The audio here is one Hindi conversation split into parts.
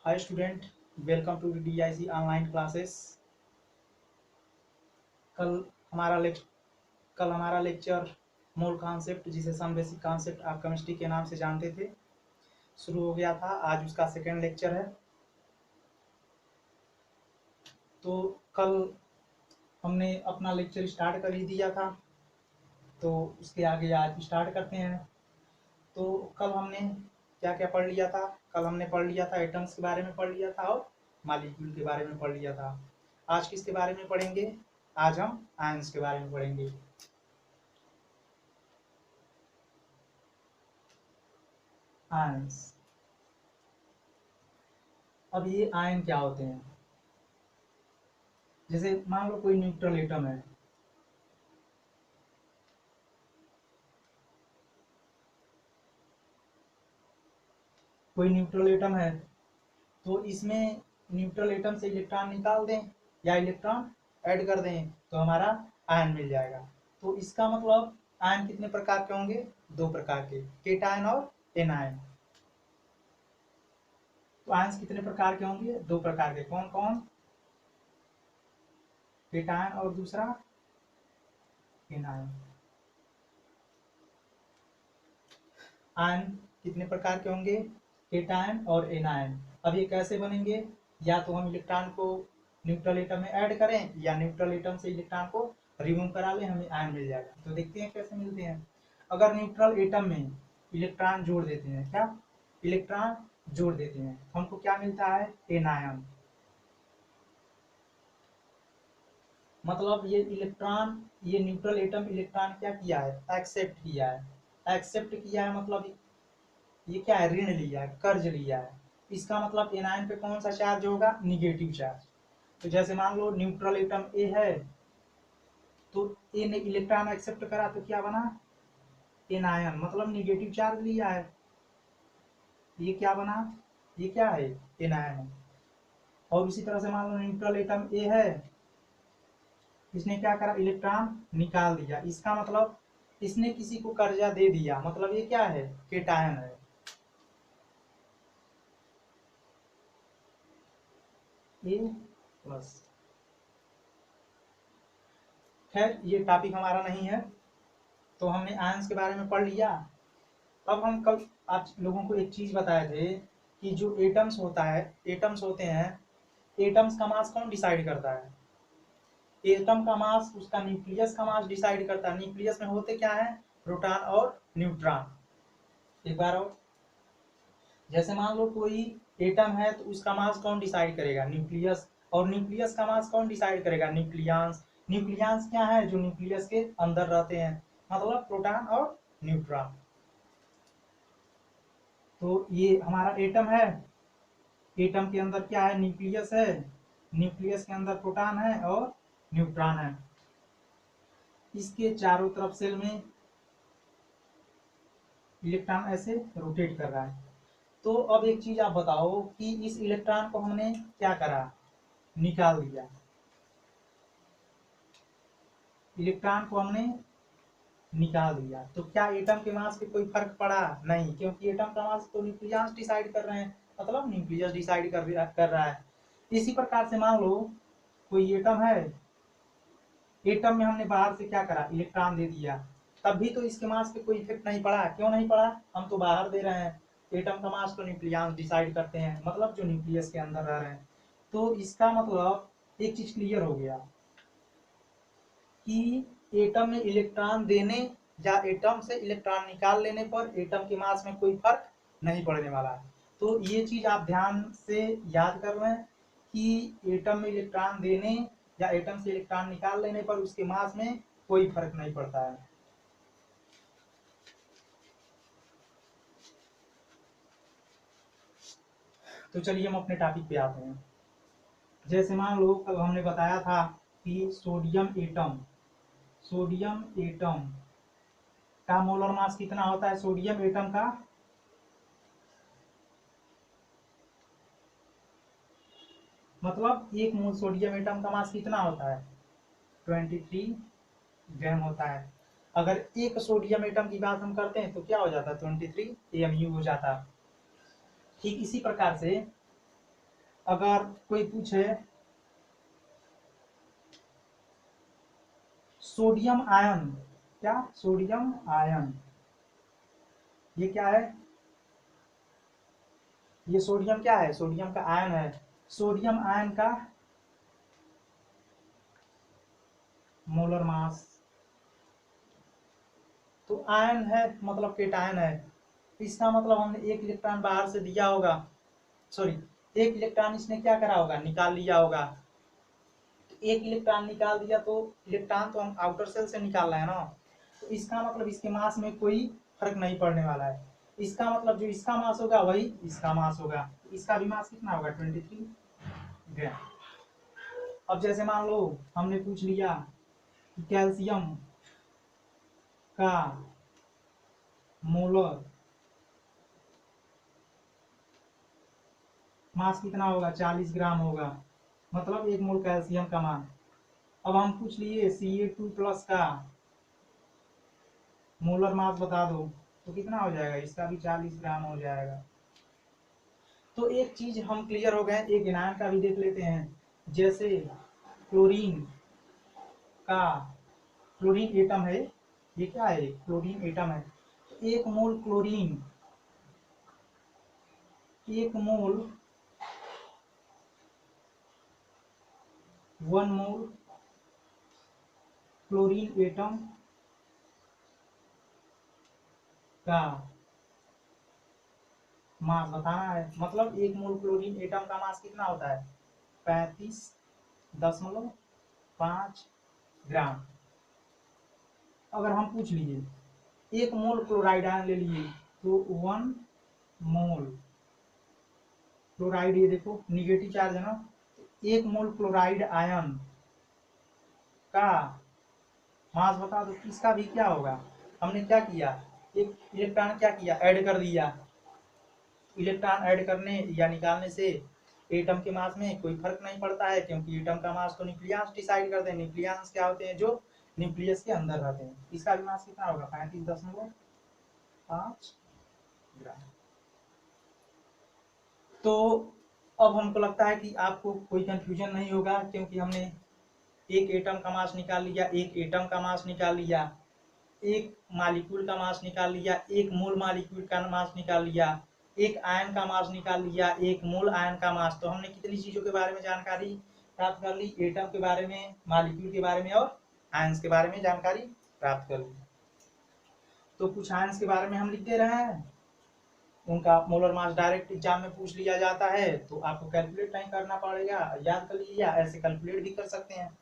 Hi student, welcome to DIC online classes. कल हमारा लेक्चर कल हमारा लेक्चर मोल कॉन्सेप्ट, जिसे सम बेसिक कॉन्सेप्ट आप केमिस्ट्री के नाम से जानते थे, शुरू हो गया था। आज उसका सेकेंड लेक्चर है। तो कल हमने अपना लेक्चर स्टार्ट कर ही दिया था, तो उसके आगे आज स्टार्ट करते हैं। तो कल हमने क्या क्या पढ़ लिया था? कल हमने पढ़ लिया था एटम्स के बारे में पढ़ लिया था और मॉलिक्यूल के बारे में पढ़ लिया था। आज किसके बारे में पढ़ेंगे? आज हम आयंस के बारे में पढ़ेंगे। आयंस। अब ये आयन क्या होते हैं? जैसे मान लो कोई न्यूट्रल एटम है, कोई न्यूट्रल एटम है, तो इसमें न्यूट्रल एटम से इलेक्ट्रॉन निकाल दें या इलेक्ट्रॉन ऐड कर दें तो हमारा आयन मिल जाएगा। तो इसका मतलब आयन कितने प्रकार के होंगे? दो प्रकार के, केटायन और एनायन। तो आयंस कितने प्रकार के होंगे? दो प्रकार के। कौन कौन? केटायन और दूसरा एनायन। आयन कितने प्रकार के होंगे? केटायन और एनायन। अब ये कैसे बनेंगे? या तो हम इलेक्ट्रॉन को न्यूट्रल एटम में ऐड करें या न्यूट्रल एटम से इलेक्ट्रॉन को रिमूव करा लें, हमें आयन मिल जाएगा। तो देखते हैं कैसे मिलते हैं। अगर न्यूट्रल एटम में इलेक्ट्रॉन जोड़ देते हैं, क्या इलेक्ट्रॉन जोड़ देते हैं, हमको क्या मिलता है? एनायन। मतलब ये इलेक्ट्रॉन, ये न्यूट्रल एटम इलेक्ट्रॉन क्या किया है? एक्सेप्ट किया है। एक्सेप्ट किया है मतलब ये क्या है? ऋण लिया है, कर्ज लिया है। इसका मतलब एनायन पे कौन सा चार्ज होगा? Negative charge. तो जैसे मान लो न्यूट्रल एटम ए है, तो ए ने इलेक्ट्रॉन एक्सेप्ट करा तो क्या बना? एनायन, मतलब निगेटिव चार्ज लिया है। ये क्या बना? ये क्या है? एनायन है। और इसी तरह से मान लो न्यूट्रल एटम ए है, इसने क्या करा? इलेक्ट्रॉन निकाल दिया। इसका मतलब इसने किसी को कर्जा दे दिया, मतलब ये क्या है? केटायन है। ए प्लस। खैर ये टॉपिक हमारा नहीं है। तो हमने आयंस के बारे में पढ़ लिया। अब हम कल आप लोगों को एक चीज बताए थे कि जो एटम्स होता है, एटम्स होते हैं, एटम्स का मास कौन डिसाइड करता है? एटम का मास उसका न्यूक्लियस का मास डिसाइड करता है। न्यूक्लियस में होते क्या है? प्रोटॉन और न्यूट्रॉन। एक बार और, जैसे मान लो कोई एटम है तो उसका मास कौन डिसाइड करेगा? न्यूक्लियस। और न्यूक्लियस का मास कौन डिसाइड करेगा? न्यूक्लियंस। न्यूक्लियंस क्या है? जो न्यूक्लियस के अंदर रहते हैं, मतलब प्रोटॉन और न्यूट्रॉन। तो ये हमारा एटम है। एटम के अंदर क्या है? न्यूक्लियस है। न्यूक्लियस के अंदर प्रोटॉन है और न्यूट्रॉन है। इसके चारों तरफ सेल में इलेक्ट्रॉन ऐसे रोटेट कर रहा है। तो अब एक चीज आप बताओ कि इस इलेक्ट्रॉन को हमने क्या करा? निकाल दिया। इलेक्ट्रॉन को हमने निकाल दिया तो क्या एटम के मास पे कोई फर्क पड़ा? नहीं, क्योंकि एटम का मास तो न्यूक्लियस डिसाइड कर रहे हैं, मतलब न्यूक्लियस डिसाइड कर रहा है। इसी प्रकार से मान लो कोई एटम है, एटम में हमने बाहर से क्या करा? इलेक्ट्रॉन दे दिया, तब भी तो इसके मास पे कोई इफेक्ट नहीं पड़ा। क्यों नहीं पड़ा? हम तो बाहर दे रहे हैं। एटम का मास तो न्यूक्लियस डिसाइड करते हैं, मतलब जो न्यूक्लियस के अंदर रह रहे हैं। तो इसका मतलब एक चीज क्लियर हो गया कि एटम में इलेक्ट्रॉन देने या एटम से इलेक्ट्रॉन निकाल लेने पर एटम के मास में कोई फर्क नहीं पड़ने वाला है। तो ये चीज आप ध्यान से याद कर लें कि एटम में इलेक्ट्रॉन देने या एटम से इलेक्ट्रॉन निकाल लेने पर उसके मास में कोई फर्क नहीं पड़ता है। तो चलिए हम अपने टॉपिक पे आते हैं। जैसे मान लो कल हमने बताया था कि सोडियम एटम का मोलर मास कितना होता है? सोडियम एटम का मतलब एक मोल सोडियम एटम का मास कितना होता है? 23 ग्राम होता है। अगर एक सोडियम एटम की बात हम करते हैं तो क्या हो जाता है? 23 AMU हो जाता है। ठीक इसी प्रकार से अगर कोई पूछे सोडियम आयन, क्या सोडियम आयन, ये क्या है, ये सोडियम क्या है, सोडियम का आयन है। सोडियम आयन का मोलर मास, तो आयन है मतलब केटायन है, इसका मतलब हमने एक इलेक्ट्रॉन बाहर से दिया होगा, सॉरी एक इलेक्ट्रॉन इसने क्या करा होगा, निकाल लिया होगा। तो एक इलेक्ट्रॉन निकाल दिया तो इलेक्ट्रॉन तो हम आउटर सेल से निकाल रहे हैं ना, तो इसका मतलब इसके मास में कोई फर्क नहीं पड़ने वाला है। इसका मतलब जो इसका मास होगा वही इसका मास होगा, इसका भी मास कितना होगा 23 ग्राम। अब जैसे मान लो हमने पूछ लिया कि कैल्शियम का मोलर मास कितना होगा, 40 ग्राम होगा, मतलब 1 मोल कैल्शियम का मान। अब हम पूछ लिए Ca2+ का मोलर मास बता दो, तो कितना हो जाएगा, इसका भी 40 ग्राम हो जाएगा। तो एक चीज हम क्लियर हो गए, एक एनायन का भी देख लेते हैं। जैसे क्लोरीन का, क्लोरीन एटम है, ये क्या है, क्लोरीन एटम है। तो 1 मोल क्लोरीन, 1 मोल 1 मोल क्लोरीन एटम का मास बताना है। मतलब 1 मोल क्लोरीन एटम का मास कितना होता है, 35.5 ग्राम। अगर हम पूछ लिए 1 मोल क्लोराइड आयन ले लिए, तो 1 मोल क्लोराइड, ये देखो निगेटिव चार्ज है ना, 1 मोल क्लोराइड आयन का मास बता दो, इसका भी क्या होगा। हमने क्या किया, एक इलेक्ट्रॉन क्या किया, ऐड कर दिया। इलेक्ट्रॉन ऐड करने या निकालने से एटम के मास में कोई फर्क नहीं पड़ता है, क्योंकि एटम का मास तो न्यूक्लियस डिसाइड करते हैं। न्यूक्लियस क्या होते हैं, जो न्यूक्लियस के अंदर रहते हैं। इसका भी मास कितना होगा, 35.5 ग्राम। तो अब हमको लगता है कि आपको कोई कंफ्यूजन नहीं होगा, क्योंकि हमने एक एटम का मास निकाल लिया, एक एटम का मास निकाल लिया, एक मालिक्यूल का मास निकाल लिया, 1 मोल मालिक्यूल का मास निकाल लिया, एक आयन का मास निकाल लिया, 1 मोल आयन का मास। तो हमने कितनी चीजों के बारे में जानकारी प्राप्त कर ली, एटम के बारे में, मालिक्यूल के बारे में और आयंस के बारे में जानकारी प्राप्त कर ली। तो कुछ आयंस के बारे में हम लिख दे रहे हैं, उनका मोलर मास डायरेक्ट एग्जाम में पूछ लिया जाता है, तो आपको कैलकुलेट नहीं करना पड़ेगा, याद कर लीजिए, या ऐसे कैलकुलेट भी कर सकते हैं।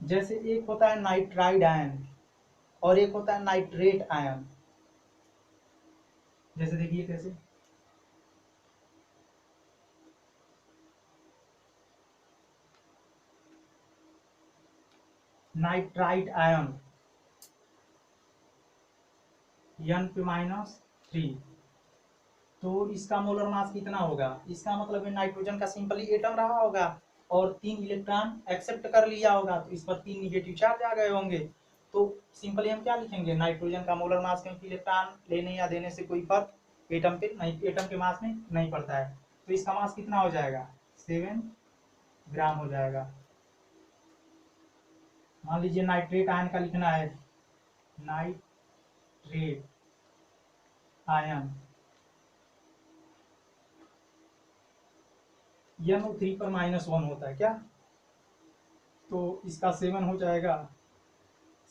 जैसे एक होता है नाइट्राइड आयन और एक होता है नाइट्रेट आयन। जैसे देखिए कैसे, नाइट्राइट आयन N पे-3, तो इसका मोलर मास कितना होगा, इसका मतलब है नाइट्रोजन का सिंपली एटम रहा होगा और 3 इलेक्ट्रॉन एक्सेप्ट कर लिया होगा, तो इस पर 3 निगेटिव चार्ज आ गए होंगे। तो सिंपली हम क्या लिखेंगे, नाइट्रोजन का मोलर मास, क्योंकि इलेक्ट्रॉन लेने या देने से कोई फर्क एटम पे नहीं, एटम के मास में नहीं पड़ता है। तो इसका मास कितना हो जाएगा, 7 ग्राम हो जाएगा। मान लीजिए नाइट्रेट आयन का लिखना है, नाइट्रेट आयन NO3 पर -1 होता है क्या, तो इसका 7 हो जाएगा,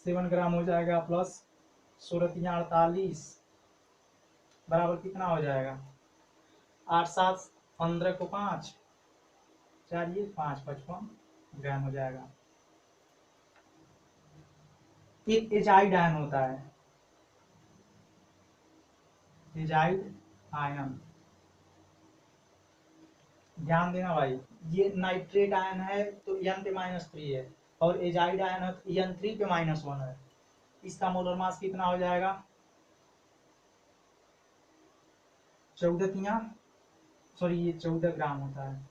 7 ग्राम हो जाएगा, प्लस 16×3 = 48 बराबर कितना हो जाएगा, 8×7 = 15 को 5, 4 ये 5, 55 ग्राम हो जाएगा। एक एजाइड आयन होता है, एजाइड आयन ध्यान देना भाई, ये नाइट्रेट आयन है तो N पे -3 है, और एजाइड आयन है तो N3 पे -1 है। इसका मोलर मास कितना हो जाएगा? 14 सॉरी ये 14 ग्राम होता है।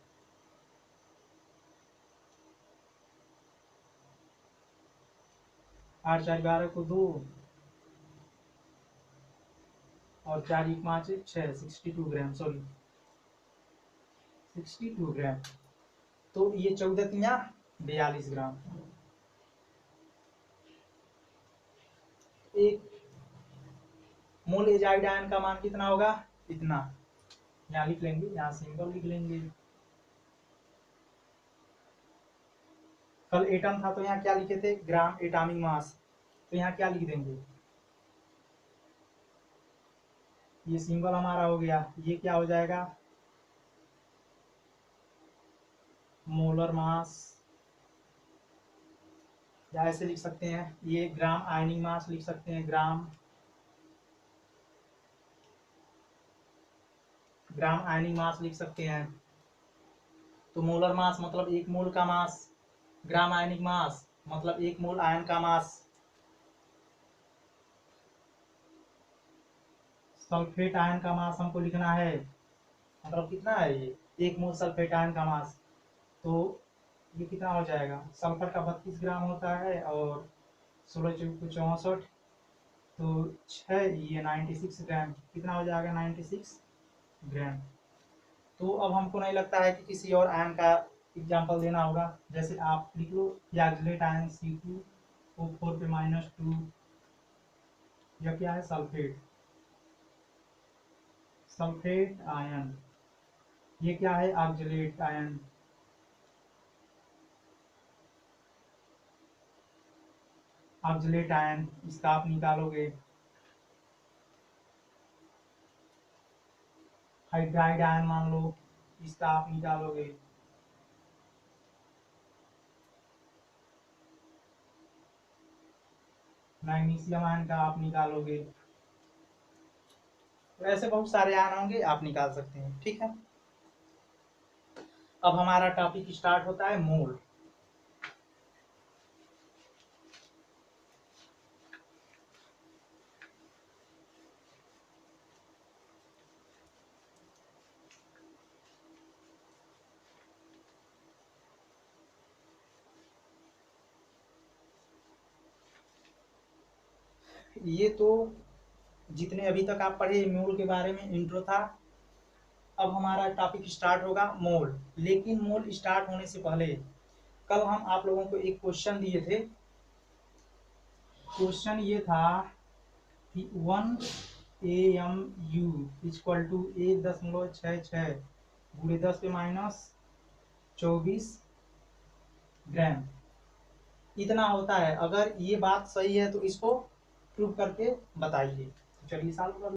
आठ 4 12 को 2 और 4 1 5 6, 62 ग्राम, सॉरी 62 ग्राम। तो ये 14 42 ग्राम। एक मोल एजाइड आयन का मान कितना होगा? इतना। यहाँ लिख लेंगे, यहाँ सिंबल लिख लेंगे। कल एटम था तो यहाँ क्या लिखे थे? Gram atomic mass. तो यहाँ क्या लिख देंगे? ये सिंबल हमारा हो गया। ये क्या हो जाएगा? मोलर मास, या ऐसे लिख सकते हैं, ये ग्राम आयनिक मास लिख सकते हैं। ग्राम आयनिक मास लिख सकते हैं। तो मोलर मास मतलब एक मोल का मास, ग्राम आयनिक मास मतलब एक मोल आयन का मास। सल्फेट आयन का मास हमको लिखना है, मतलब कितना है ये? एक मोल सल्फेट आयन का मास। तो ये कितना हो जाएगा? सल्फर का 32 ग्राम होता है और 16 चौको 64, तो 6 ये 96 ग्राम। कितना हो जाएगा? 96 ग्राम। तो अब हमको नहीं लगता है कि किसी और आयन का एग्जाम्पल देना होगा। जैसे आप लिख लो ऑक्सलेट आयन C2O4 पे -2, यह क्या है? Sulphate ion. ये क्या है? Oxalate ion. ऑक्सलेट आयन, इसका आप निकालोगे। हाइड्राइड आयन मान लो, इसका आप निकालोगे। मैग्नीशियम आयन का आप निकालोगे। तो ऐसे बहुत सारे आयन होंगे, आप निकाल सकते हैं। ठीक है, अब हमारा टॉपिक स्टार्ट होता है मोल। ये तो जितने अभी तक आप पढ़े मोल के बारे में इंट्रो था। अब हमारा टॉपिक स्टार्ट होगा मोल। लेकिन मोल स्टार्ट होने से पहले कल हम आप लोगों को एक क्वेश्चन दिए थे। क्वेश्चन ये था कि 1 AMU इक्वल टू 1.66 गुणे 10 पे -24 ग्राम इतना होता है। अगर ये बात सही है तो इसको प्रूव करके बताइए। चलिए सॉल्व कर